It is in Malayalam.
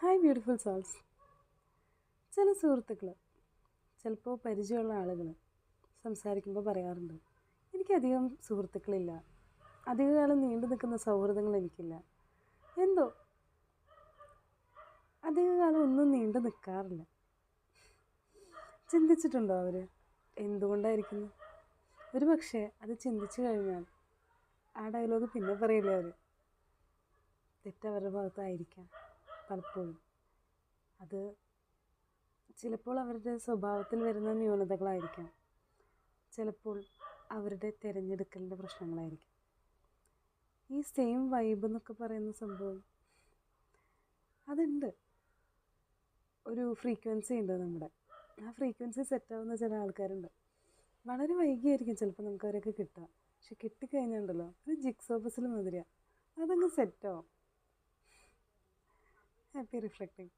Hi beautiful souls. ചില സുഹൃത്തുക്കൾ, ചിലപ്പോൾ പരിചയമുള്ള ആളുകൾ സംസാരിക്കുമ്പോൾ പറയാറുണ്ട്, എനിക്കധികം സുഹൃത്തുക്കളില്ല, അധികകാലം നീണ്ടു നിൽക്കുന്ന സൗഹൃദങ്ങൾ എനിക്കില്ല. എന്തോ അധികകാലം ഒന്നും നീണ്ടു നിൽക്കാറില്ല. ചിന്തിച്ചിട്ടുണ്ടോ അവർ എന്തുകൊണ്ടായിരിക്കുന്നു? ഒരു പക്ഷേ അത് ചിന്തിച്ചു കഴിഞ്ഞാൽ ആ ഡയലോഗ് പിന്നെ പറയില്ലേ അവർ. തെറ്റവരുടെ ഭാഗത്തായിരിക്കാം പലപ്പോഴും. അത് ചിലപ്പോൾ അവരുടെ സ്വഭാവത്തിൽ വരുന്ന ന്യൂനതകളായിരിക്കാം, ചിലപ്പോൾ അവരുടെ തിരഞ്ഞെടുക്കലിൻ്റെ പ്രശ്നങ്ങളായിരിക്കും. ഈ സെയിം വൈബ് എന്നൊക്കെ പറയുന്ന സംഭവം അതുണ്ട്. ഒരു ഫ്രീക്വൻസി ഉണ്ട് നമ്മുടെ. ആ ഫ്രീക്വൻസി സെറ്റാവുന്ന ചില ആൾക്കാരുണ്ട്. വളരെ വൈകിയായിരിക്കും ചിലപ്പോൾ നമുക്ക് അവരൊക്കെ കിട്ടുക. പക്ഷെ കിട്ടിക്കഴിഞ്ഞാലുണ്ടല്ലോ, ഒരു ജിക്സോ പസിൽ മാതിരിയാണ്, അതങ്ങ് സെറ്റാവും. Happy reflecting.